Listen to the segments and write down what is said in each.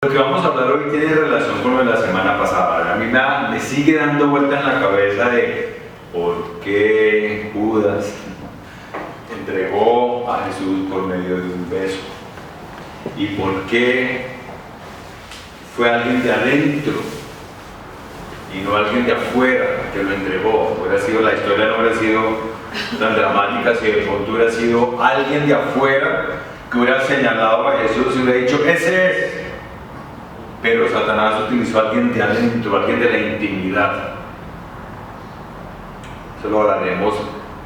Lo que vamos a hablar hoy tiene relación con lo de la semana pasada. A mí me sigue dando vuelta en la cabeza de por qué Judas entregó a Jesús por medio de un beso y por qué fue alguien de adentro y no alguien de afuera que lo entregó. La historia no hubiera sido tan dramática si de pronto hubiera sido alguien de afuera que hubiera señalado a Jesús y hubiera dicho: ese es. Pero Satanás utilizó a alguien de adentro, alguien de la intimidad. Eso lo hablaremos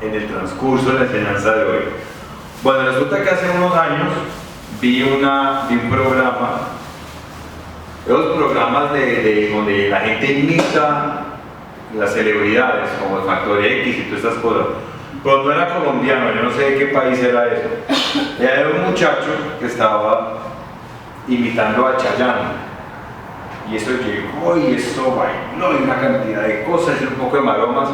en el transcurso de la enseñanza de hoy. Bueno, resulta que hace unos años vi un programa, esos programas donde la gente imita las celebridades, como el Factor X y todas estas cosas. Pero no era colombiano, yo no sé de qué país era eso. Era un muchacho que estaba imitando a Chayanne. Y eso llegó y eso bailó y una cantidad de cosas y un poco de maromas.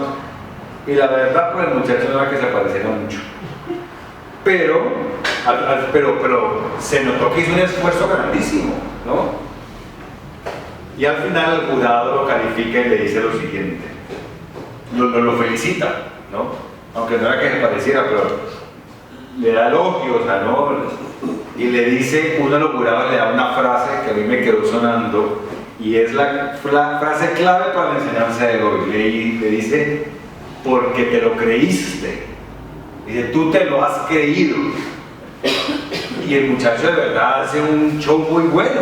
Y la verdad, pues el muchacho no era que se pareciera mucho. Pero se notó que hizo un esfuerzo grandísimo, ¿no? Y al final el jurado lo califica y le dice lo siguiente. Lo felicita, ¿no? Aunque no era que se pareciera, pero le da elogios, ¿no? Y le dice, uno de los jurados le da una frase que a mí me quedó sonando. Y es la frase clave para la enseñanza de hoy. Le dice: porque te lo creíste. Dice: tú te lo has creído. Y el muchacho de verdad hace un show muy bueno.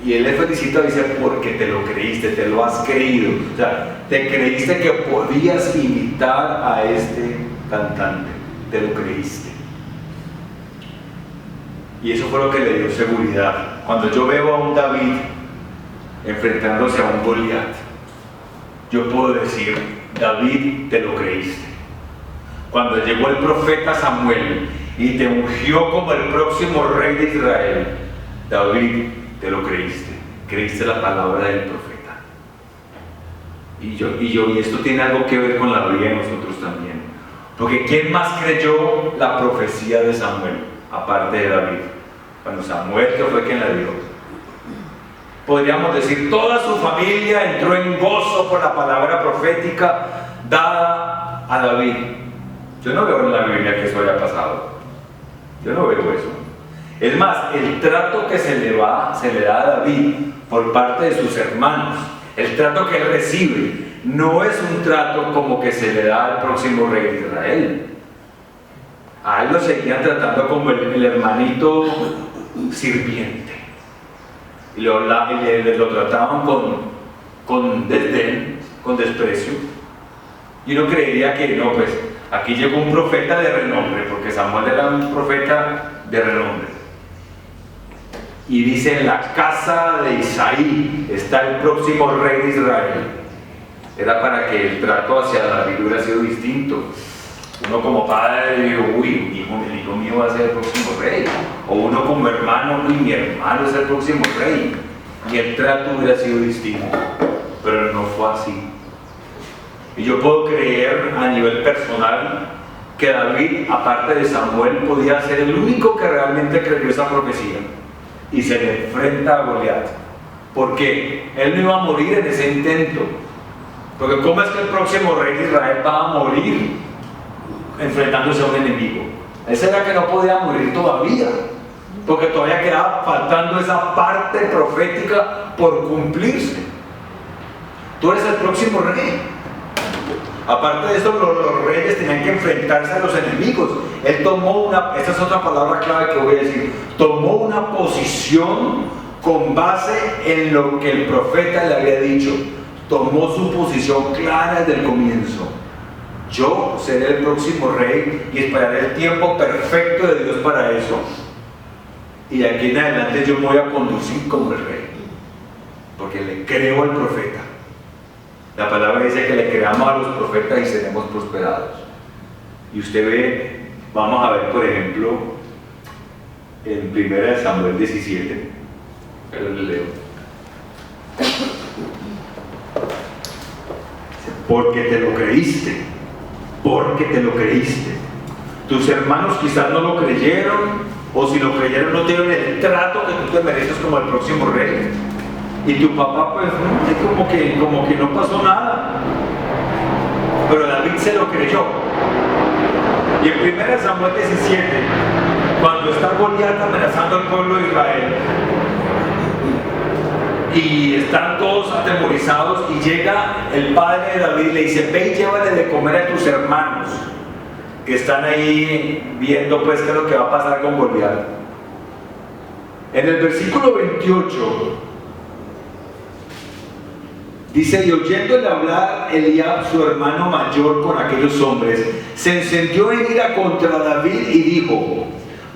Y él le felicita y dice: porque te lo creíste, te lo has creído. O sea, te creíste que podías imitar a este cantante. Te lo creíste. Y eso fue lo que le dio seguridad. Cuando yo veo a un David enfrentándose a un Goliat, yo puedo decir: David, te lo creíste. Cuando llegó el profeta Samuel y te ungió como el próximo rey de Israel, David, te lo creíste. Creíste la palabra del profeta. Y esto tiene algo que ver con la vida de nosotros también. Porque ¿quién más creyó la profecía de Samuel, aparte de David? Cuando Samuel, que fue quien la dio, podríamos decir, toda su familia entró en gozo por la palabra profética dada a David. Yo no veo en la Biblia que eso haya pasado. Yo no veo eso. Es más, el trato que se le da a David por parte de sus hermanos, el trato que él recibe, no es un trato como que se le da al próximo rey de Israel. A él lo seguían tratando como el hermanito sirviente. Y lo trataban con desdén, con desprecio. Y uno creería que no, pues aquí llegó un profeta de renombre, porque Samuel era un profeta de renombre. Y dice: en la casa de Isaí está el próximo rey de Israel. Era para que el trato hacia David hubiera sido distinto. Uno como padre dijo: uy, el hijo mío va a ser el próximo rey. O uno como hermano: uy, mi hermano es el próximo rey. Y el trato hubiera sido distinto. Pero no fue así. Y yo puedo creer a nivel personal que David, aparte de Samuel, podía ser el único que realmente creyó esa profecía. Y se le enfrenta a Goliat. Porque él no iba a morir en ese intento. Porque ¿cómo es que el próximo rey de Israel va a morir enfrentándose a un enemigo? Ese era que no podía morir todavía, porque todavía quedaba faltando esa parte profética por cumplirse. Tú eres el próximo rey. Aparte de eso, los reyes tenían que enfrentarse a los enemigos. Él tomó esta es otra palabra clave que voy a decir, tomó una posición con base en lo que el profeta le había dicho. Tomó su posición clara desde el comienzo. Yo seré el próximo rey y esperaré el tiempo perfecto de Dios para eso. Y de aquí en adelante yo me voy a conducir como el rey, porque le creo al profeta. La palabra dice que le creamos a los profetas y seremos prosperados. Y usted ve, vamos a ver por ejemplo en 1 Samuel 17, pero le leo: porque te lo creíste. Porque te lo creíste. Tus hermanos quizás no lo creyeron, O si lo creyeron, no te dieron el trato que tú te mereces como el próximo rey. Y tu papá, pues, como que no pasó nada. Pero David se lo creyó. Y en 1 Samuel 17, cuando está Goliat amenazando al pueblo de Israel, y están todos atemorizados, y llega el padre de David y le dice: ve y llévale de comer a tus hermanos que están ahí viendo pues qué es lo que va a pasar con Goliat. En el versículo 28 dice: y oyéndole hablar Eliab, su hermano mayor, con aquellos hombres, se encendió en ira contra David y dijo: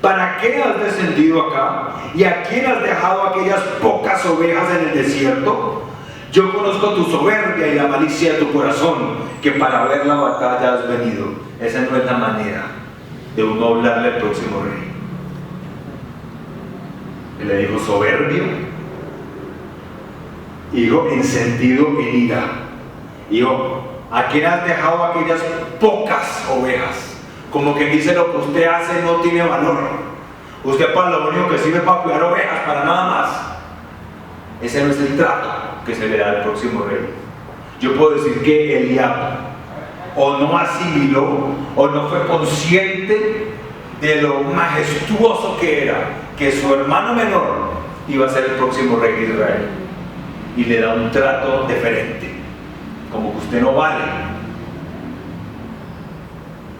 ¿para qué has descendido acá? ¿Y a quién has dejado aquellas pocas ovejas en el desierto? Yo conozco tu soberbia y la malicia de tu corazón, que para ver la batalla has venido. Esa no es la manera de uno hablarle al próximo rey. Él le dijo soberbio, y dijo encendido en ira. Y dijo: ¿a quién has dejado aquellas pocas ovejas? Como que dice: lo que usted hace no tiene valor. Usted para lo único que sirve para cuidar ovejas, para nada más. Ese no es el trato que se le da al próximo rey. Yo puedo decir que Eliab o no asimiló o no fue consciente de lo majestuoso que era que su hermano menor iba a ser el próximo rey de Israel, y le da un trato diferente, como que usted no vale.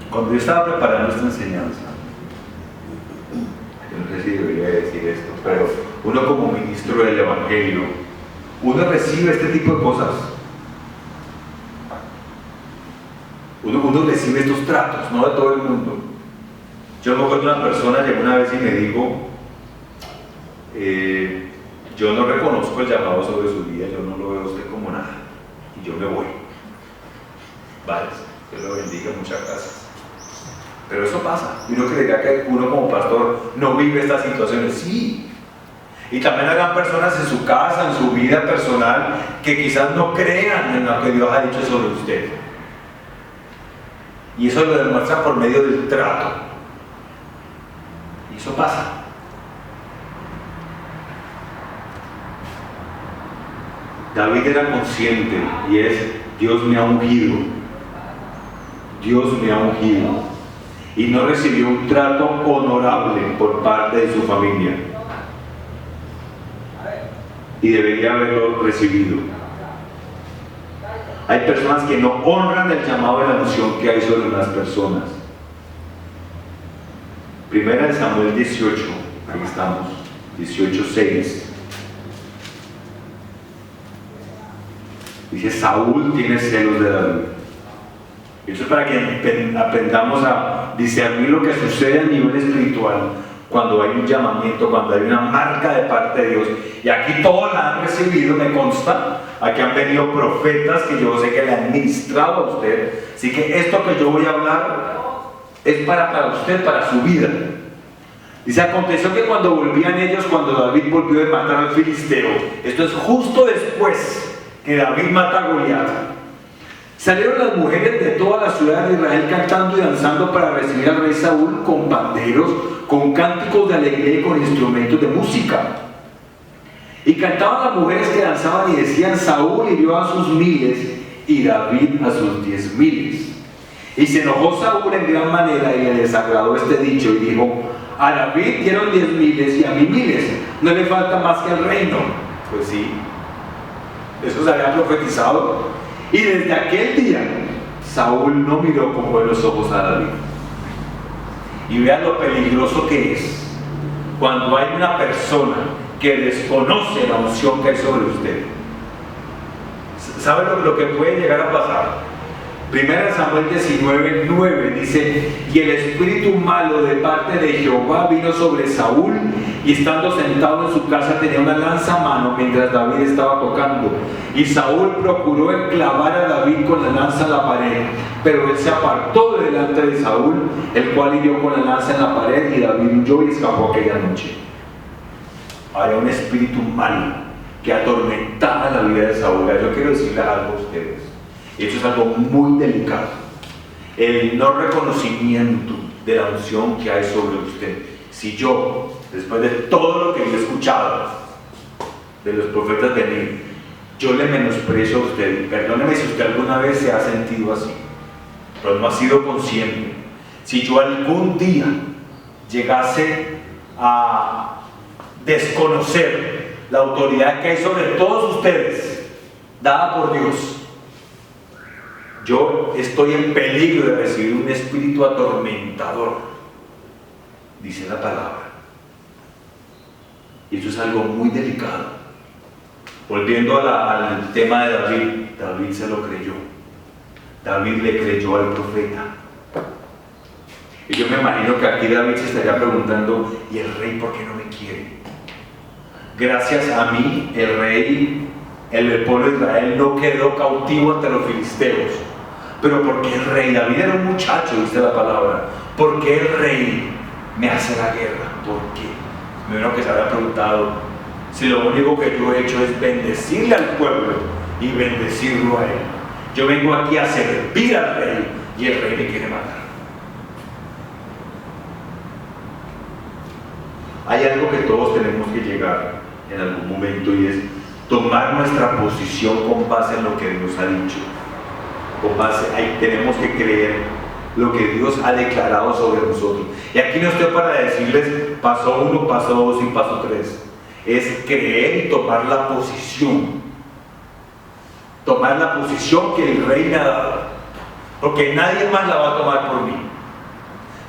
Cuando yo estaba preparando esta enseñanza, yo no sé si debería decir esto, pero uno como ministro del Evangelio, uno recibe este tipo de cosas. Uno recibe estos tratos, no de todo el mundo. Yo me acuerdo de una persona, llegó una vez y me dijo: yo no reconozco el llamado sobre su vida, yo no lo veo a usted como nada, y yo me voy. Vale, Dios lo bendiga, muchas gracias. Pero eso pasa, y uno creerá que uno como pastor no vive estas situaciones. Sí. Y también habrán personas en su casa, en su vida personal, que quizás no crean en lo que Dios ha dicho sobre usted. Y eso lo demuestra por medio del trato. Y eso pasa. David era consciente, y es: Dios me ha ungido. Dios me ha ungido. Y no recibió un trato honorable por parte de su familia. Y debería haberlo recibido. Hay personas que no honran el llamado de la unción que hay sobre las personas. 1 Samuel 18, ahí estamos, 18:6. Dice: Saúl tiene celos de David. Eso es para que aprendamos a discernir lo que sucede a nivel espiritual cuando hay un llamamiento, cuando hay una marca de parte de Dios. Y aquí todos la han recibido, me consta. Aquí han venido profetas que yo sé que le han ministrado a usted. Así que esto que yo voy a hablar es para usted, para su vida. Dice: aconteció que cuando volvían ellos, cuando David volvió de matar al filisteo, esto es justo después que David mata a Goliat, salieron las mujeres de toda la ciudad de Israel cantando y danzando para recibir al rey Saúl, con panderos, con cánticos de alegría y con instrumentos de música. Y cantaban las mujeres que danzaban y decían: Saúl hirió a sus miles y David a sus 10,000. Y se enojó Saúl en gran manera y le desagradó este dicho y dijo: a David dieron 10,000 y a mí 1,000, no le falta más que el reino. Pues sí, eso se había profetizado. Y desde aquel día Saúl no miró con buenos ojos a David. Y vean lo peligroso que es cuando hay una persona que desconoce la unción que hay sobre usted. ¿Sabe lo que puede llegar a pasar? 1 Samuel 19:9 dice: y el espíritu malo de parte de Jehová vino sobre Saúl, y estando sentado en su casa tenía una lanza a mano mientras David estaba tocando. Y Saúl procuró enclavar a David con la lanza en la pared, pero él se apartó de delante de Saúl, el cual hirió con la lanza en la pared, y David huyó y escapó aquella noche. Había un espíritu malo que atormentaba la vida de Saúl. Yo quiero decirles algo a ustedes. Esto es algo muy delicado. El no reconocimiento de la unción que hay sobre usted. Si yo, después de todo lo que he escuchado de los profetas de mí, yo le menosprecio a usted, perdóneme si usted alguna vez se ha sentido así, pero no ha sido consciente. Si yo algún día llegase a desconocer la autoridad que hay sobre todos ustedes, dada por Dios, yo estoy en peligro de recibir un espíritu atormentador, dice la palabra. Y eso es algo muy delicado. Volviendo al tema de David, David se lo creyó. David le creyó al profeta. Y yo me imagino que aquí David se estaría preguntando, ¿y el rey por qué no me quiere? Gracias a mí, el rey, el pueblo de Israel no quedó cautivo ante los filisteos. Pero ¿por qué el rey? David era un muchacho, dice la palabra. ¿Por qué el rey me hace la guerra? ¿Por qué? Me imagino que se había preguntado, si lo único que yo he hecho es bendecirle al pueblo y bendecirlo a él. Yo vengo aquí a servir al rey y el rey me quiere matar. Hay algo que todos tenemos que llegar en algún momento, y es tomar nuestra posición con base en lo que Dios ha dicho. Con base, ahí tenemos que creer lo que Dios ha declarado sobre nosotros. Y aquí no estoy para decirles paso 1, paso 2 y paso 3. Es creer y tomar la posición. Tomar la posición que el rey me ha dado. Porque nadie más la va a tomar por mí.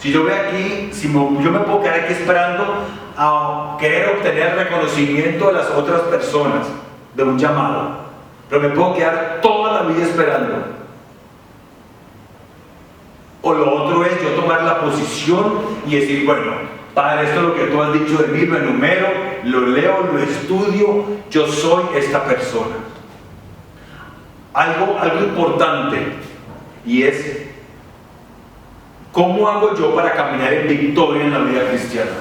Si yo veo aquí, yo me puedo quedar aquí esperando a querer obtener reconocimiento de las otras personas, de un llamado. Pero me puedo quedar toda la vida esperando. O lo otro es yo tomar la posición y decir, bueno, Padre, esto es lo que tú has dicho de mí, lo enumero, lo leo, lo estudio, yo soy esta persona. Algo importante, y es, ¿cómo hago yo para caminar en victoria en la vida cristiana?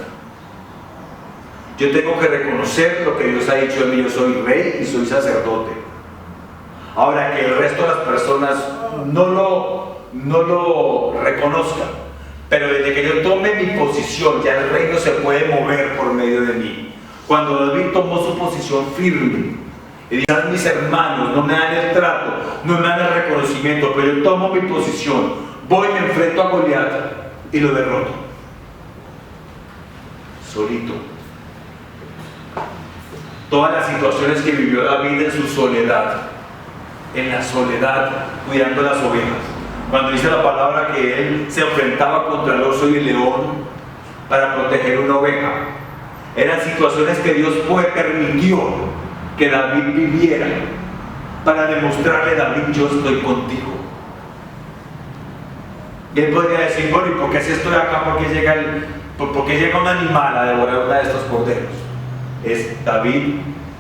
Yo tengo que reconocer lo que Dios ha dicho de mí, yo soy rey y soy sacerdote. Ahora, que el resto de las personas no lo reconozcan, pero desde que yo tome mi posición, ya el reino se puede mover por medio de mí. Cuando David tomó su posición firme y dijo, mis hermanos no me dan el trato, no me dan el reconocimiento, pero yo tomo mi posición, voy y me enfrento a Goliat y lo derroto solito. Todas las situaciones que vivió David en su soledad, en la soledad, cuidando las ovejas. Cuando dice la palabra que él se enfrentaba contra el oso y el león para proteger una oveja, eran situaciones que Dios permitió que David viviera para demostrarle a David, yo estoy contigo. Y él podría decir, bueno, ¿y por qué si estoy acá? ¿Por qué llega un animal a devorar una de estos corderos? Es David,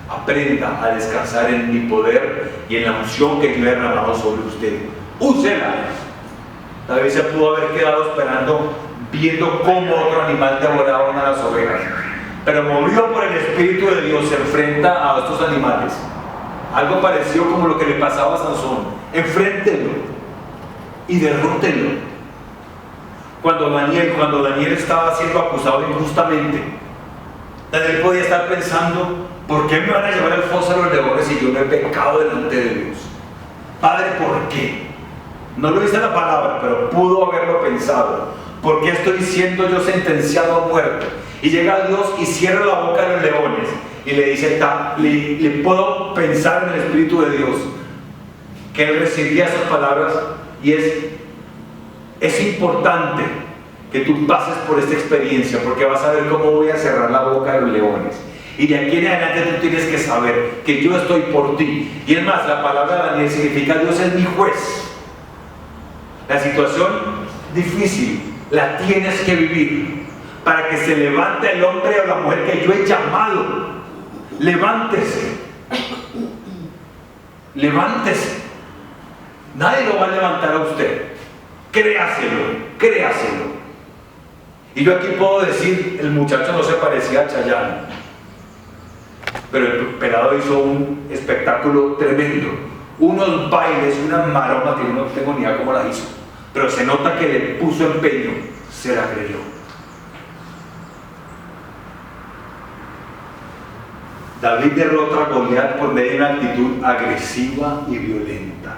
aprenda a descansar en mi poder y en la unción que yo he derramado sobre usted. Úsela. David se pudo haber quedado esperando, viendo cómo otro animal devoraba una de las ovejas, pero movido por el Espíritu de Dios se enfrenta a estos animales. Algo parecido como lo que le pasaba a Sansón. Enfréntenlo y derrótenlo. Cuando Daniel estaba siendo acusado injustamente, Daniel podía estar pensando, ¿por qué me van a llevar al foso de los leones si yo no he pecado delante de Dios? Padre, ¿por qué? No lo dice la palabra, pero pudo haberlo pensado. ¿Por qué estoy siendo yo sentenciado a muerte? Y llega Dios y cierra la boca de los leones y le dice, le puedo pensar en el Espíritu de Dios que él recibía esas palabras, y es importante que tú pases por esta experiencia, porque vas a ver cómo voy a cerrar la boca de los leones. Y de aquí en adelante tú tienes que saber que yo estoy por ti. Y es más, la palabra Daniel significa Dios es mi juez. La situación difícil la tienes que vivir para que se levante el hombre o la mujer que yo he llamado. Levántese. Levántese. Nadie lo va a levantar a usted. Créaselo, créaselo. Y yo aquí puedo decir, el muchacho no se parecía a Chayanne, pero el pelado hizo un espectáculo tremendo, unos bailes, una maroma que no tengo ni idea cómo la hizo, pero se nota que le puso empeño, se la creyó. David derrota a Goliat por medio de una actitud agresiva y violenta.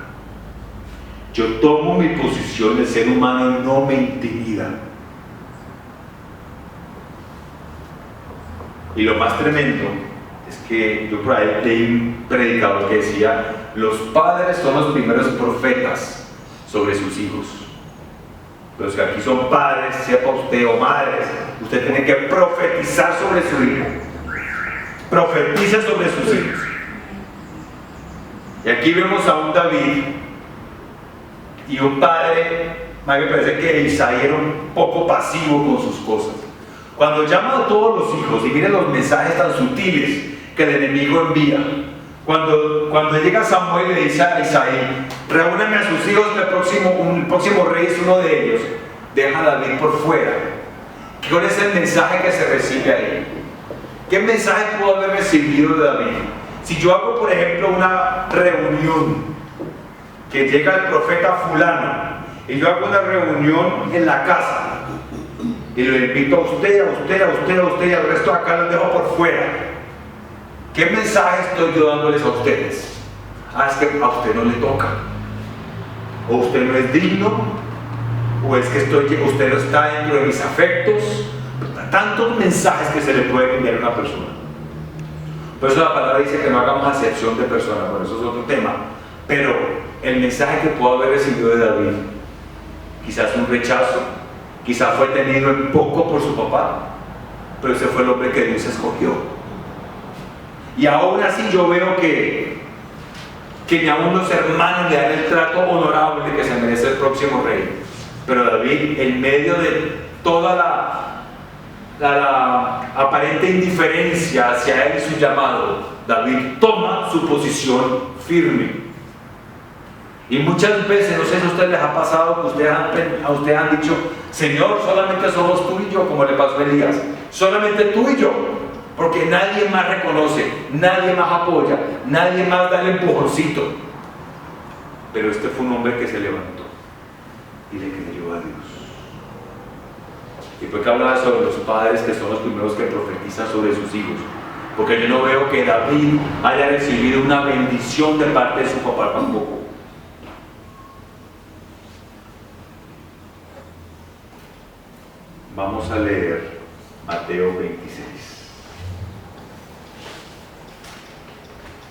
Yo tomo mi posición, el ser humano no me intimida. Y lo más tremendo es que yo por ahí leí un predicador que decía: los padres son los primeros profetas sobre sus hijos. Los que aquí son padres, sepa usted, o madres, usted tiene que profetizar sobre su hijo. Profetiza sobre sus hijos. Y aquí vemos a un David y un padre. A mí me parece que Isaí era un poco pasivo con sus cosas. Cuando llama a todos los hijos, y miren los mensajes tan sutiles que el enemigo envía. Cuando llega Samuel y le dice a Isaí: reúneme a sus hijos, el próximo rey es uno de ellos. Deja a David por fuera. ¿Cuál es el mensaje que se recibe ahí? ¿Qué mensaje pudo haber recibido de David? Si yo hago, por ejemplo, una reunión, que llega el profeta fulano, y yo hago una reunión en la casa, y lo invito a usted, a usted, a usted, a usted, y al resto de acá los dejo por fuera. ¿Qué mensaje estoy yo dándoles a ustedes? Es que a usted no le toca, o usted no es digno, o es que usted no está dentro de mis afectos. Tantos mensajes que se le pueden enviar a una persona. Por eso la palabra dice que no hagamos acepción de personas, por eso es otro tema. Pero el mensaje que pudo haber recibido de David, quizás un rechazo, quizás fue tenido en poco por su papá, pero ese fue el hombre que Dios escogió. Y aún así yo veo que ni aún los hermanos le dan el trato honorable que se merece el próximo rey. Pero David, en medio de toda la aparente indiferencia hacia él y su llamado, David toma su posición firme. Y muchas veces, no sé si a ustedes les ha pasado, que ustedes han dicho: Señor, solamente somos tú y yo, como le pasó a Elías, solamente tú y yo, porque nadie más reconoce, nadie más apoya, nadie más da el empujoncito. Pero este fue un hombre que se levantó y le creyó a Dios. Y fue que hablaba sobre los padres, que son los primeros que profetizan sobre sus hijos, porque yo no veo que David haya recibido una bendición de parte de su papá tampoco. Vamos a leer Mateo 26.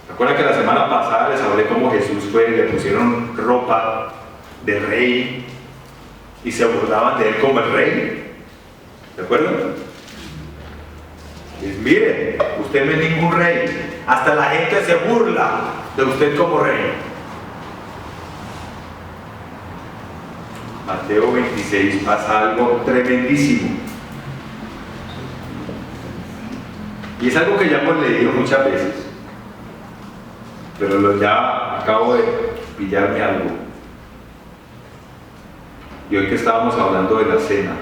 ¿Recuerdan que la semana pasada les hablé cómo Jesús fue y le pusieron ropa de rey y se burlaban de él como el rey? ¿De acuerdo? Pues mire, usted no es ningún rey. Hasta la gente se burla de usted como rey. Mateo 26 pasa algo tremendísimo. Y es algo que ya hemos leído muchas veces, pero ya acabo de pillarme algo. Y hoy que estábamos hablando de la cena,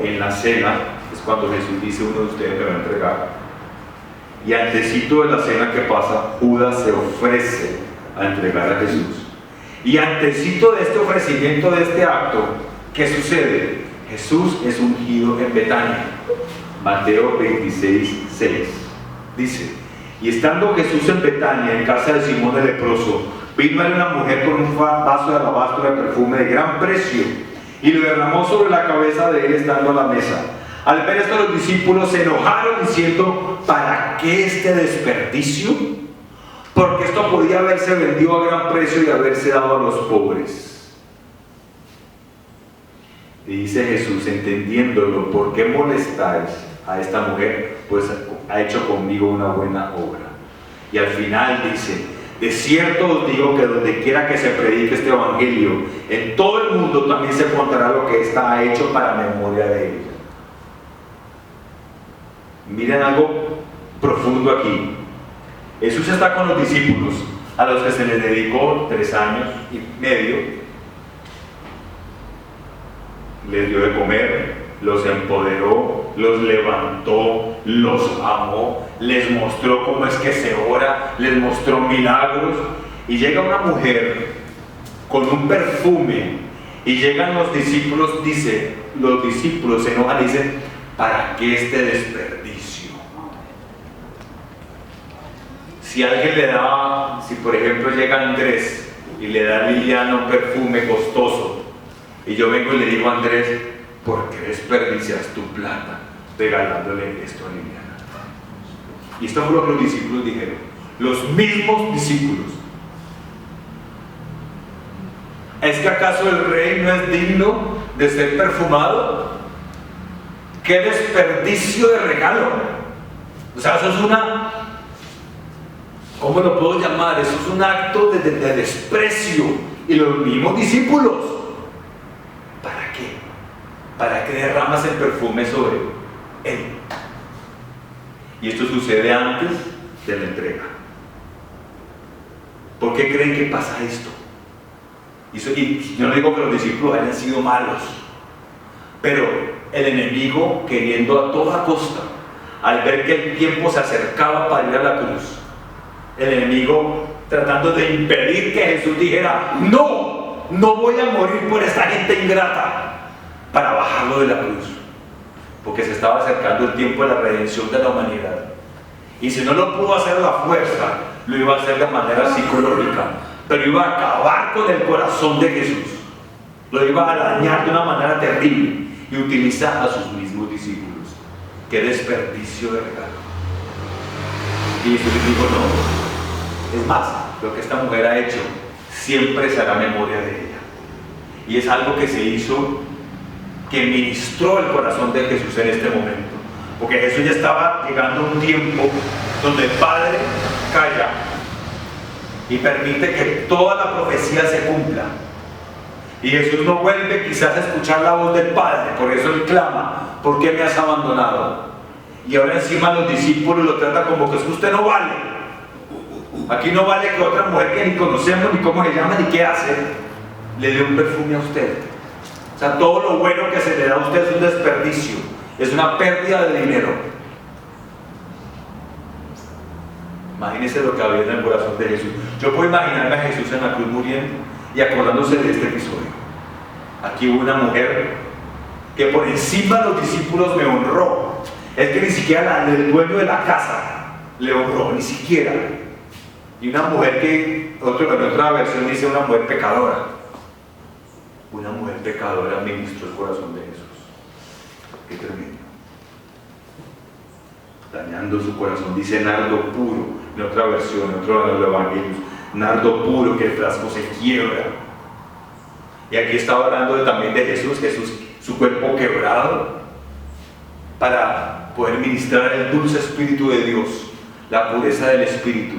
en la cena es cuando Jesús dice: uno de ustedes me va a entregar. Y antesito de la cena, ¿qué pasa? Judas se ofrece a entregar a Jesús. Y antesito de este ofrecimiento, de este acto, ¿qué sucede? Jesús es ungido en Betania. Mateo 26, 6 dice: y estando Jesús en Betania, en casa de Simón el leproso, vino a él una mujer con un vaso de alabastro de perfume de gran precio, y lo derramó sobre la cabeza de él estando a la mesa. Al ver esto, los discípulos se enojaron diciendo: ¿para qué este desperdicio? Porque esto podía haberse vendido a gran precio y haberse dado a los pobres. Y dice Jesús, entendiéndolo: ¿por qué molestáis a esta mujer? Pues ha hecho conmigo una buena obra. Y al final dice: de cierto os digo que donde quiera que se predique este evangelio, en todo el mundo también se contará lo que ésta ha hecho para memoria de ella. Miren algo profundo aquí. Jesús está con los discípulos, a los que se les dedicó 3 años y medio. Les dio de comer, los empoderó, los levantó, los amó, les mostró cómo es que se ora, les mostró milagros. Y llega una mujer con un perfume, y llegan los discípulos, los discípulos se enojan y dicen: ¿para qué este desperdicio? Si alguien le da, si por ejemplo llega Andrés y le da a Liliana un perfume costoso, y yo vengo y le digo a Andrés, ¿por qué desperdicias tu plata regalándole esto a Liliana? Y esto fue lo que los discípulos dijeron, los mismos discípulos. ¿Es que acaso el rey no es digno de ser perfumado? ¡Qué desperdicio de regalo! O sea, eso es una, ¿cómo lo puedo llamar? Eso es un acto de desprecio. Y los mismos discípulos, ¿para qué? ¿Para qué derramas el perfume sobre él? Y esto sucede antes de la entrega. ¿Por qué creen que pasa esto? Y yo no digo que los discípulos hayan sido malos, pero el enemigo, queriendo a toda costa, al ver que el tiempo se acercaba para ir a la cruz, el enemigo tratando de impedir que Jesús dijera, no voy a morir por esta gente ingrata, para bajarlo de la cruz, porque se estaba acercando el tiempo de la redención de la humanidad. Y si no lo pudo hacer a la fuerza, lo iba a hacer de manera psicológica, pero iba a acabar con el corazón de Jesús, lo iba a dañar de una manera terrible y utilizar a sus mismos discípulos. ¡Qué desperdicio de regalo! Y Jesús les dijo, no, es más, lo que esta mujer ha hecho siempre se hará memoria de ella. Y es algo que se hizo, que ministró el corazón de Jesús en este momento, porque Jesús ya estaba llegando a un tiempo donde el Padre calla y permite que toda la profecía se cumpla. Y Jesús no vuelve quizás a escuchar la voz del Padre, por eso Él clama, ¿por qué me has abandonado? Y ahora encima los discípulos lo tratan como que es que usted no vale. Aquí no vale que otra mujer que ni conocemos, ni cómo se llama, ni qué hace, le dé un perfume a usted. O sea, todo lo bueno que se le da a usted es un desperdicio, es una pérdida de dinero. Imagínense lo que había en el corazón de Jesús. Yo puedo imaginarme a Jesús en la cruz muriendo y acordándose de este episodio. Aquí hubo una mujer que por encima de los discípulos me honró. Es que ni siquiera el dueño de la casa le honró, ni siquiera. Y una mujer que, en otra versión dice una mujer pecadora. Una mujer pecadora ministró el corazón de Jesús. Qué tremendo. Dañando su corazón, dice nardo puro, en otra versión, en otro de los evangelios, nardo puro, que el frasco se quiebra. Y aquí estaba hablando también de Jesús, su cuerpo quebrado, para poder ministrar el dulce Espíritu de Dios, la pureza del Espíritu.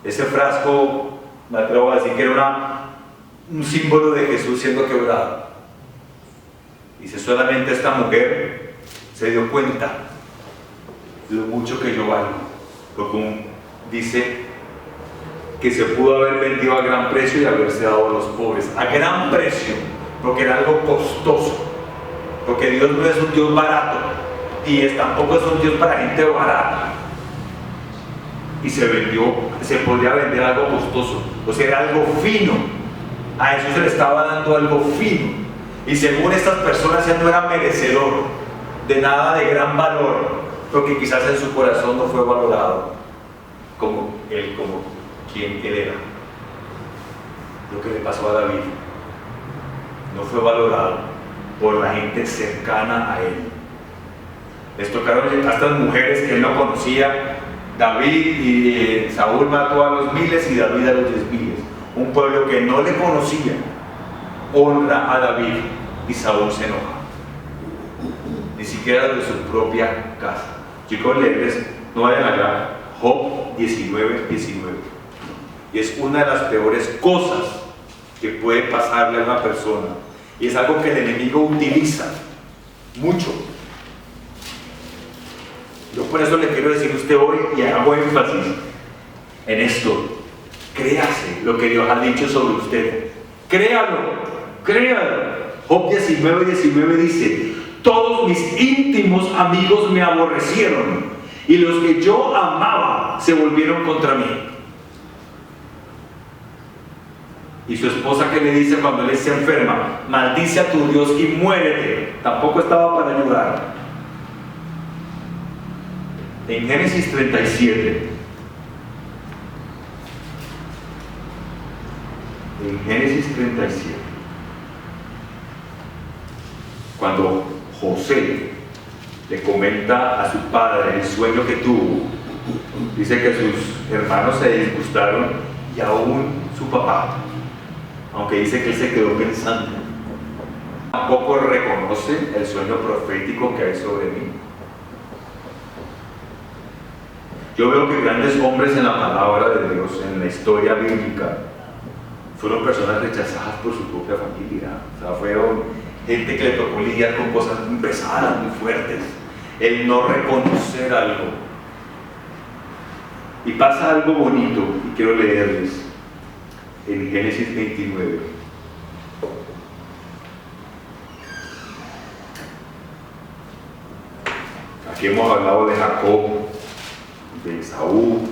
Ese frasco, me atrevo a decir que era un símbolo de Jesús siendo quebrado. Dice, solamente esta mujer se dio cuenta de lo mucho que yo valgo. Lo como dice que se pudo haber vendido a gran precio y haberse dado a los pobres. A gran precio, porque era algo costoso. Porque Dios no es un Dios barato, y tampoco es un Dios para gente barata. Y se podría vender algo costoso, o sea, era algo fino. A Jesús se le estaba dando algo fino, y según estas personas ya no era merecedor de nada de gran valor, porque quizás en su corazón no fue valorado como quien él era. Lo que le pasó a David no fue valorado por la gente cercana a él. Les tocaron a estas mujeres que él no conocía. David y Saúl mató a los miles y David a los 10,000. Un pueblo que no le conocía honra a David y Saúl se enoja. Ni siquiera de su propia casa. Chicos, leerles, no vayan allá, Job 19:19. Y es una de las peores cosas que puede pasarle a una persona. Y es algo que el enemigo utiliza mucho. Yo por eso le quiero decir a usted hoy, y hago énfasis en esto: créase lo que Dios ha dicho sobre usted. Créalo, créalo. Job 19:19 dice: todos mis íntimos amigos me aborrecieron, y los que yo amaba se volvieron contra mí. Y su esposa, que le dice cuando él se enferma: maldice a tu Dios y muérete. Tampoco estaba para ayudar. En Génesis 37 en Génesis 37, cuando José le comenta a su padre el sueño que tuvo, dice que sus hermanos se disgustaron y aún su papá, aunque dice que él se quedó pensando, tampoco reconoce el sueño profético que hay sobre mí. Yo veo que grandes hombres en la palabra de Dios, en la historia bíblica, fueron personas rechazadas por su propia familia. O sea, fueron gente que le tocó lidiar con cosas muy pesadas, muy fuertes. El no reconocer algo. Y pasa algo bonito, y quiero leerles en Génesis 29. Aquí hemos hablado de Jacob, de Esaú.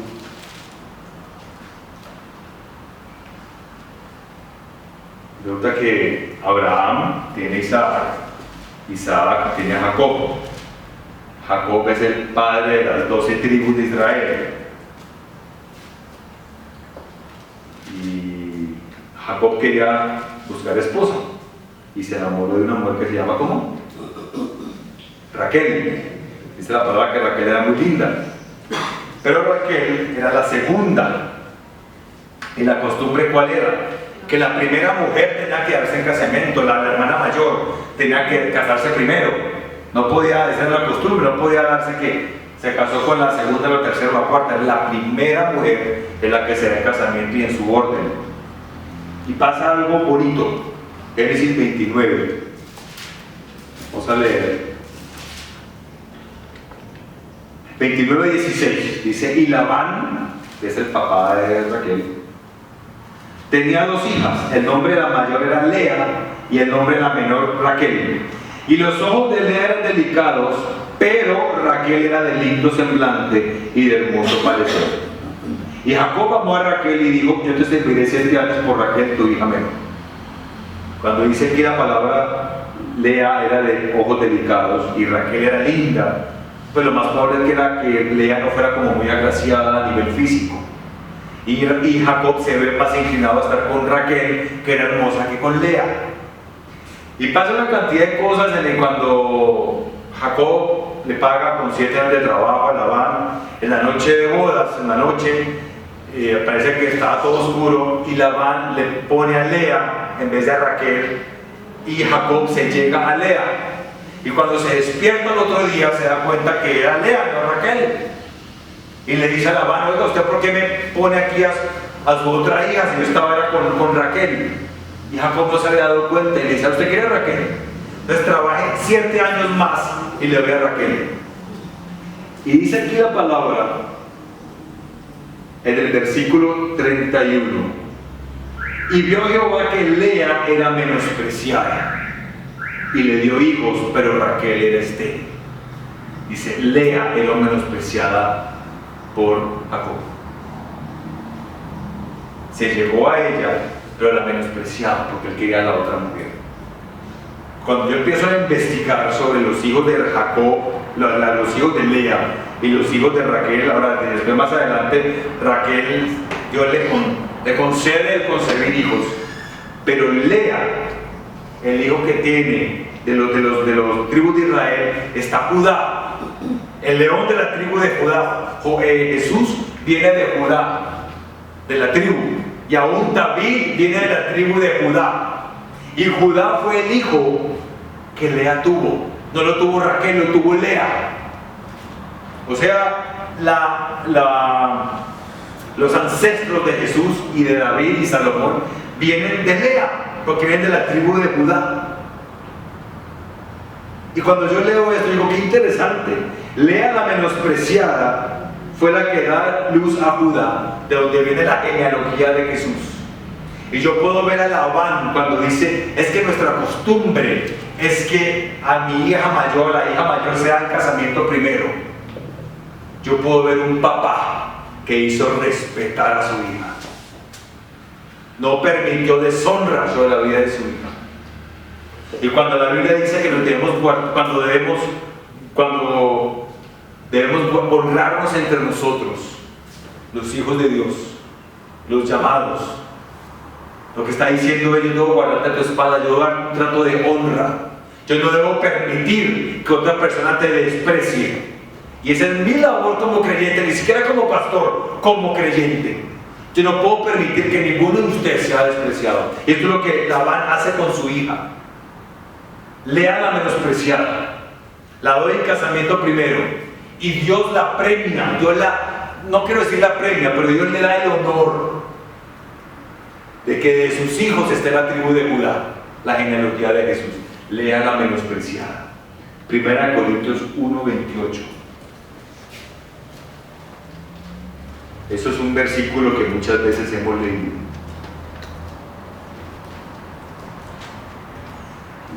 Resulta que Abraham tiene a Isaac, Isaac tiene a Jacob. Jacob es el padre de las 12 tribus de Israel. Y Jacob quería buscar esposa y se enamoró de una mujer que se llama ¿cómo? Raquel. Dice la palabra que Raquel era muy linda. Pero Raquel era la segunda. ¿Y la costumbre cuál era? Que la primera mujer tenía que darse en casamiento, la hermana mayor tenía que casarse primero. No podía, esa era la costumbre, no podía darse que se casó con la segunda, la tercera o la cuarta. La primera mujer es la que se da en casamiento y en su orden. Y pasa algo bonito. Génesis 29. Vamos a leer. 29:16 dice: y Labán, que es el papá de Raquel, tenía 2 hijas. El nombre de la mayor era Lea y el nombre de la menor Raquel. Y los ojos de Lea eran delicados, pero Raquel era de lindo semblante y de hermoso parecer. Y Jacob amó a Raquel y dijo: yo te serviré 7 años por Raquel, tu hija menor. Cuando dice que la palabra Lea era de ojos delicados y Raquel era linda, pues lo más probable era que Lea no fuera como muy agraciada a nivel físico. Y Jacob se ve más inclinado a estar con Raquel, que era hermosa, que con Lea. Y pasa una cantidad de cosas en el cuando Jacob le paga con 7 años de trabajo a Labán. En la noche de bodas, en la noche, parece que estaba todo oscuro y Labán le pone a Lea en vez de a Raquel, y Jacob se llega a Lea. Y cuando se despierta el otro día se da cuenta que era Lea, no Raquel. Y le dice a Labán: oiga, ¿usted por qué me pone aquí a su otra hija si yo estaba era con Raquel? Y Jacob no se había dado cuenta y le dice: ¿usted quiere a Raquel? Entonces trabaje 7 años más y le doy a Raquel. Y dice aquí la palabra en el versículo 31: y vio Jehová que Lea era menospreciada y le dio hijos, pero Raquel era estéril. Dice: Lea era menospreciada por Jacob. Se llegó a ella, pero la menospreciaba porque él quería a la otra mujer. Cuando yo empiezo a investigar sobre los hijos de Jacob, los hijos de Lea y los hijos de Raquel, ahora después más adelante Raquel, Dios le concede el concebir hijos, pero Lea, el hijo que tiene de los tribus de Israel, está Judá, el león de la tribu de Judá. Jesús viene de Judá, de la tribu, y aún David viene de la tribu de Judá. Y Judá fue el hijo que Lea tuvo. No lo tuvo Raquel, lo tuvo Lea. O sea, los ancestros de Jesús y de David y Salomón vienen de Lea, porque vienen de la tribu de Judá. Y cuando yo leo esto, digo: qué interesante. Lea, la menospreciada, fue la que da luz a Judá, de donde viene la genealogía de Jesús. Y yo puedo ver a Labán cuando dice: es que nuestra costumbre es que a mi hija mayor, la hija mayor, sea el casamiento primero. Yo puedo ver un papá que hizo respetar a su hija. No permitió deshonra sobre la vida de su hija. Y cuando la Biblia dice que nos cuando debemos honrarnos entre nosotros, los hijos de Dios, los llamados, Lo que está diciendo es: yo debo guardarte tu espalda, yo debo dar un trato de honra. Yo no debo permitir que otra persona te desprecie. Y esa es mi labor como creyente, ni siquiera como pastor, como creyente. Yo no puedo permitir que ninguno de ustedes sea despreciado. Y esto es lo que Labán hace con su hija. Lea la menospreciada, la doy en casamiento primero, y Dios la premia. No quiero decir la premia, pero Dios le da el honor de que de sus hijos esté la tribu de Judá, la genealogía de Jesús. Lea la menospreciada. 1 Corintios 1:28. Eso es un versículo que muchas veces hemos leído.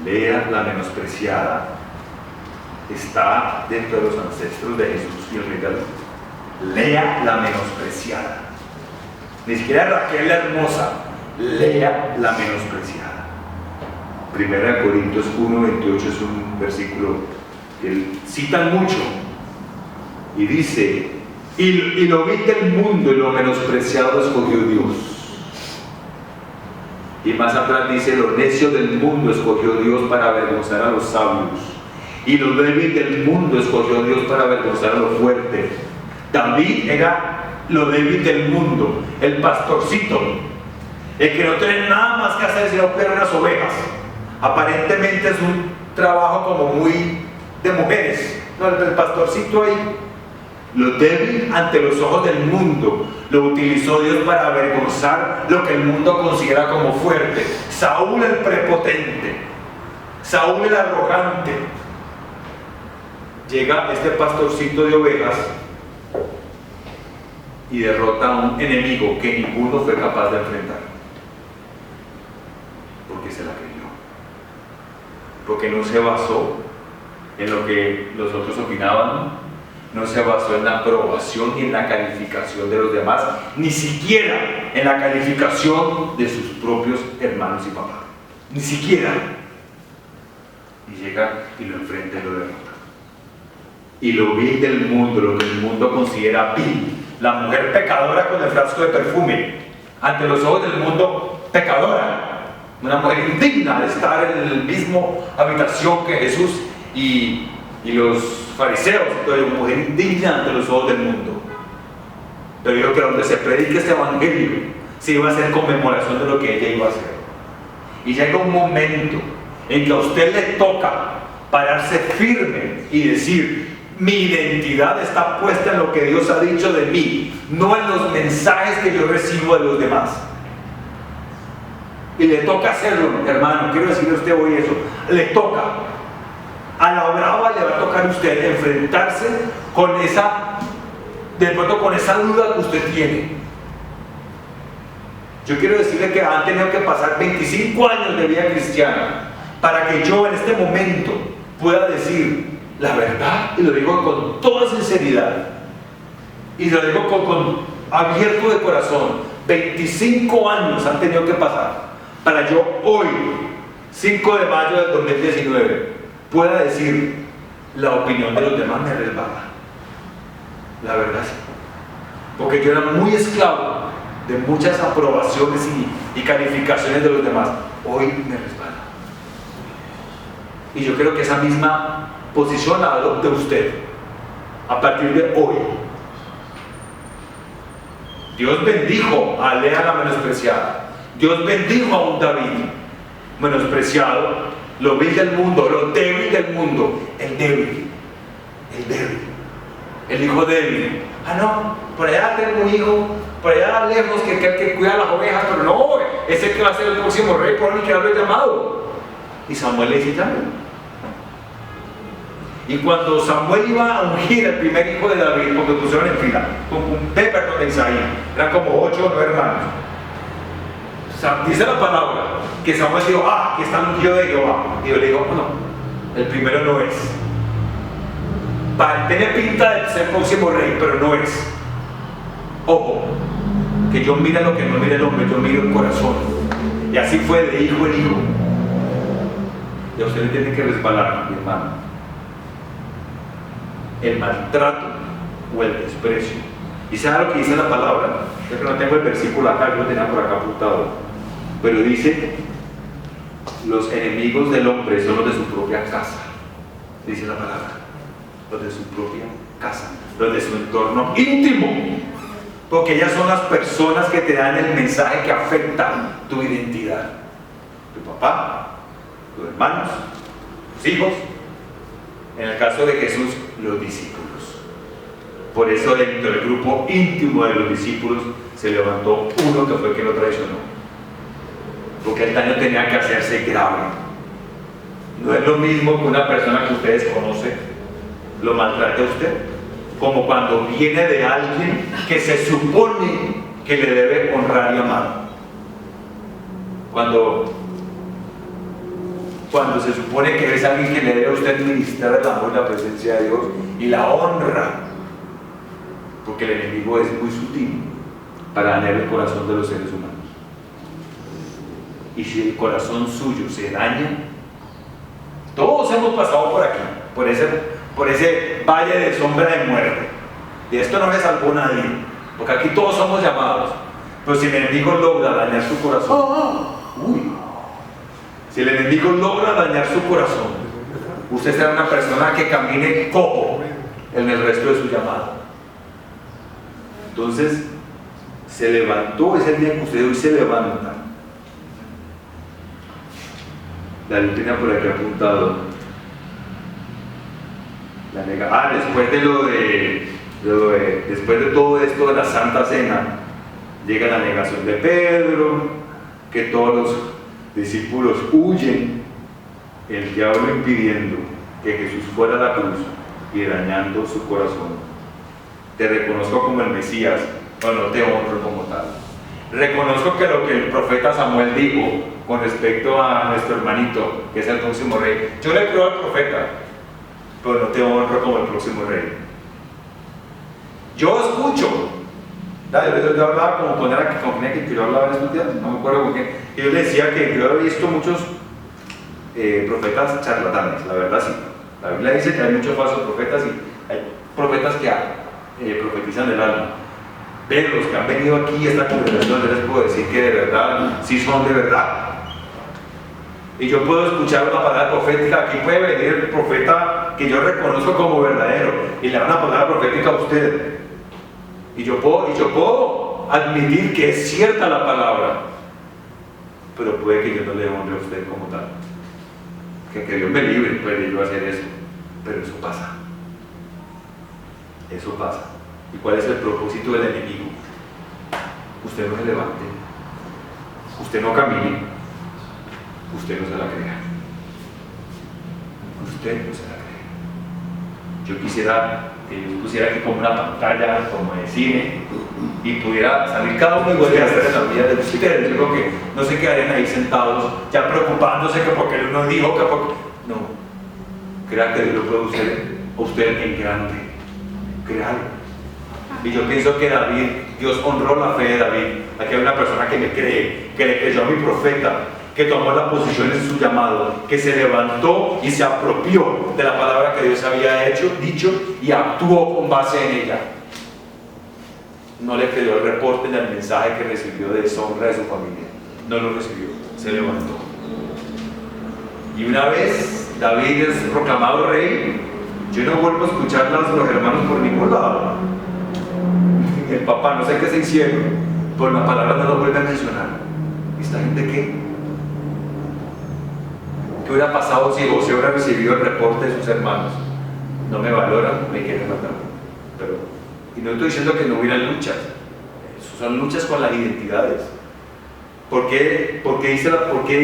Lea la menospreciada. Está dentro de los ancestros de Jesús y el regalo. Lea la menospreciada. Ni siquiera Raquel la hermosa. Lea la menospreciada. 1 Corintios 1:28 es un versículo que citan mucho. Y dice: y lo vil del mundo y lo menospreciado escogió Dios. Y más atrás dice: lo necio del mundo escogió Dios para avergonzar a los sabios, y lo débil del mundo escogió Dios para avergonzar a los fuertes. David era lo débil del mundo, el pastorcito, el que no tiene nada más que hacer sino cuidar unas ovejas. Aparentemente es un trabajo como muy de mujeres. No, el pastorcito ahí, lo débil ante los ojos del mundo, lo utilizó Dios para avergonzar lo que el mundo considera como fuerte. Saúl el prepotente, Saúl el arrogante. Llega este pastorcito de ovejas y derrota a un enemigo que ninguno fue capaz de enfrentar, porque se la creyó, porque no se basó en lo que los otros opinaban, no se basó en la aprobación y en la calificación de los demás, ni siquiera en la calificación de sus propios hermanos y papás, ni siquiera. Y llega y lo enfrenta y lo derrota. Y lo vil del mundo, lo que el mundo considera vil, la mujer pecadora con el frasco de perfume, ante los ojos del mundo pecadora, una mujer indigna de estar en la misma habitación que Jesús y los fariseos. Entonces, una mujer indigna ante los ojos del mundo. Pero digo que donde se predique este evangelio, se iba a hacer conmemoración de lo que ella iba a hacer. Y llega un momento en que a usted le toca pararse firme y decir: mi identidad está puesta en lo que Dios ha dicho de mí, no en los mensajes que yo recibo de los demás. Y le toca hacerlo, hermano. Quiero decirle a usted hoy eso. Le toca. A la brava le va a tocar a usted enfrentarse con esa, de pronto con esa duda que usted tiene. Yo quiero decirle que han tenido que pasar 25 años de vida cristiana para que yo en este momento pueda decir la verdad, y lo digo con toda sinceridad, y lo digo con abierto de corazón. 25 años han tenido que pasar para yo hoy, 5 de mayo del 2019, pueda decir: la opinión de los demás me resbala. La verdad sí, porque yo era muy esclavo de muchas aprobaciones y calificaciones de los demás. Hoy me resbala. Y yo creo que esa misma posición la adopte usted a partir de hoy. Dios bendijo a Lea la menospreciada. Dios bendijo a un David menospreciado, lo vil del mundo, lo débil del mundo, el débil, el hijo débil. Ah, no, por allá tengo un hijo, por allá lejos que cuida las ovejas, pero no, ese que va a ser el próximo rey, por el que lo he llamado. Y Samuel le dice: llámalo. Y cuando Samuel iba a ungir al primer hijo de David, porque lo pusieron en fila, de Isaí, eran como 8 o 9 hermanos. Dice la palabra que Samuel dijo: ah, aquí está el ungido de Jehová. Y yo le digo: no, el primero no es. Tiene pinta de ser el próximo rey, pero no es. Ojo, que yo mira lo que no mira el hombre, yo miro el corazón. Y así fue de hijo en hijo. Y a usted le tiene que resbalar, mi hermano, el maltrato o el desprecio. ¿Y sabe lo que dice la palabra? Yo que no tengo el versículo acá, yo lo tenía por acá apuntado. Pero dice, los enemigos del hombre son los de su propia casa, dice la palabra, los de su propia casa, los de su entorno íntimo, porque ellas son las personas que te dan el mensaje que afecta tu identidad, tu papá, tus hermanos, tus hijos, en el caso de Jesús, los discípulos. Por eso dentro del grupo íntimo de los discípulos se levantó uno que fue el que lo traicionó, porque el daño tenía que hacerse grave. No es lo mismo que una persona que ustedes conocen lo maltrate a usted, como cuando viene de alguien que se supone que le debe honrar y amar. Cuando se supone que es alguien que le debe a usted ministrar el amor y la presencia de Dios y la honra, porque el enemigo es muy sutil para dañar el corazón de los seres humanos. Y si el corazón suyo se daña, todos hemos pasado por aquí, por ese valle de sombra de muerte. Y esto no me salvó nadie, porque aquí todos somos llamados. Pero si el enemigo logra dañar su corazón, si el enemigo logra dañar su corazón, usted será una persona que camine cojo en el resto de su llamado. Entonces, se levantó, es el día que usted hoy se levanta. La tenía por aquí apuntado. Después de todo esto de la Santa Cena, llega la negación de Pedro, que todos los discípulos huyen, el diablo impidiendo que Jesús fuera a la cruz y dañando su corazón. Te reconozco como el Mesías, pero no te honro como tal. Reconozco que lo que el profeta Samuel dijo con respecto a nuestro hermanito, que es el próximo rey, yo le creo al profeta, pero no te honro como el próximo rey. Yo escucho. Yo hablaba como con que yo hablaba en estos días, no me acuerdo con quién, y yo le decía que yo había visto muchos profetas charlatanes, la verdad sí. La Biblia dice que hay muchos falsos profetas y hay profetas que profetizan el alma. Pero los que han venido aquí a esta congregación, yo les puedo decir que de verdad, sí son de verdad. Y yo puedo escuchar una palabra profética, aquí puede venir el profeta que yo reconozco como verdadero, y le da una palabra profética a usted. Y yo puedo admitir que es cierta la palabra, pero puede que yo no le honre a usted como tal. Que Dios me libre, puede yo hacer eso, pero eso pasa. Eso pasa. ¿Y cuál es el propósito del enemigo? Usted no se levante, usted no camine, usted no se la crea. Usted no se la cree. Yo quisiera que yo pusiera aquí como una pantalla, como de cine, y pudiera salir cada uno y volver a hacer en la vida de ustedes. Yo creo que no se quedarían ahí sentados, ya preocupándose que porque el uno dijo que porque... No, crea que Dios lo puede usar a usted en grande. Créalo. Y yo pienso que David, Dios honró la fe de David. Aquí hay una persona que me cree, que le creyó a mi profeta, que tomó la posición en su llamado, que se levantó y se apropió de la palabra que Dios había dicho y actuó con base en ella. No le creyó el reporte ni el mensaje que recibió de deshonra de su familia. No lo recibió, se levantó. Y una vez David es proclamado rey, yo no vuelvo a escuchar a los hermanos por ningún lado. El papá, no sé qué se hicieron, por la palabra no lo vuelve a mencionar. ¿Y esta gente qué? ¿Qué hubiera pasado si José hubiera recibido el reporte de sus hermanos? No me valoran, me quieren matar. Y no estoy diciendo que no hubiera luchas, son luchas con las identidades. ¿Por qué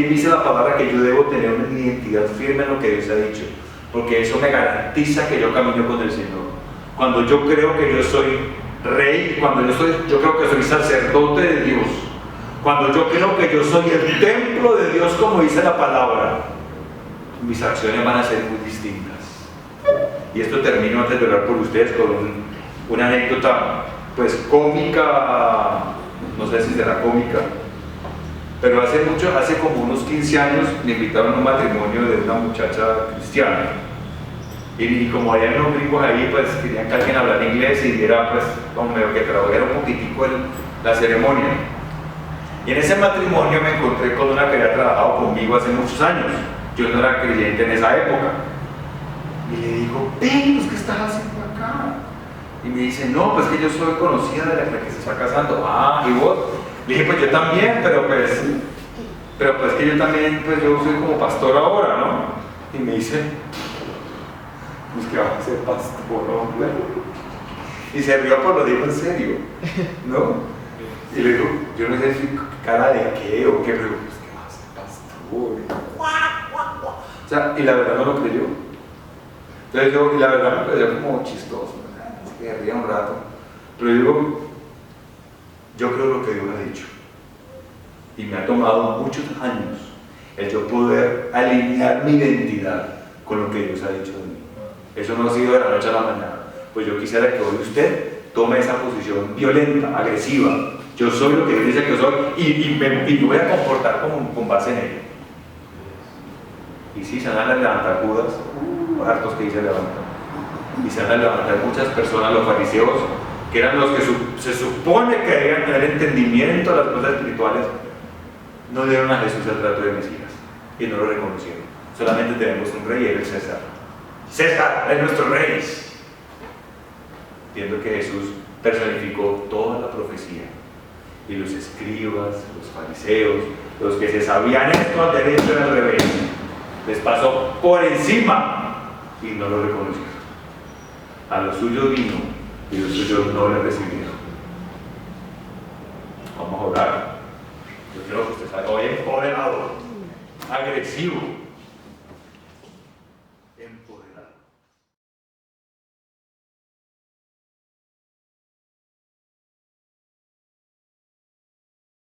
dice la palabra que yo debo tener una identidad firme en lo que Dios ha dicho? Porque eso me garantiza que yo camino con el Señor. Cuando yo creo que yo soy rey, cuando yo creo que soy sacerdote de Dios, cuando yo creo que yo soy el templo de Dios, como dice la palabra, mis acciones van a ser muy distintas. Y esto termino antes de orar por ustedes con una anécdota pues cómica, no sé si será cómica, pero hace como unos 15 años me invitaron a un matrimonio de una muchacha cristiana. Y como había unos gringos ahí, pues querían que alguien hablara inglés y diera, pues, como medio que tradujera un poquitico la ceremonia. Y en ese matrimonio me encontré con una que había trabajado conmigo hace muchos años. Yo no era creyente en esa época. Y le digo, pues, ¿qué estás haciendo acá? Y me dice, no, pues que yo soy conocida de la que se está casando. Ah, ¿y vos? Le dije, pues yo también, pero pues que yo también, pues yo soy como pastor ahora, ¿no? Y me dice, pues que vas a ser pastor, hombre. Y se rió, por lo digo en serio, ¿no? Y le digo, yo no sé si cara de qué o qué, pero pues que vas a ser pastor. O sea, y la verdad no lo creyó. Entonces yo, y la verdad me pareció como chistoso, ¿verdad? Es que ría un rato. Pero yo digo, yo creo lo que Dios ha dicho. Y me ha tomado muchos años el yo poder alinear mi identidad con lo que Dios ha dicho de mí. Eso no ha sido de la noche a la mañana. Pues yo quisiera que hoy usted tome esa posición violenta, agresiva. Yo soy lo que Dios dice que soy y me voy a comportar con base en ello. Y sí, se van a levantar Judas, hartos que se levantan. Y se van a levantar muchas personas, los fariseos, que eran los que se supone que debían tener entendimiento de las cosas espirituales, no dieron a Jesús el trato de Mesías y no lo reconocieron. Solamente tenemos un rey, el César. César es nuestro rey. Viendo que Jesús personificó toda la profecía. Y los escribas, los fariseos, los que se sabían esto al derecho y al revés, les pasó por encima y no lo reconocieron. A los suyos vino y los suyos no le recibieron. Vamos a orar. Yo quiero que usted salga hoy empoderado, agresivo, empoderado.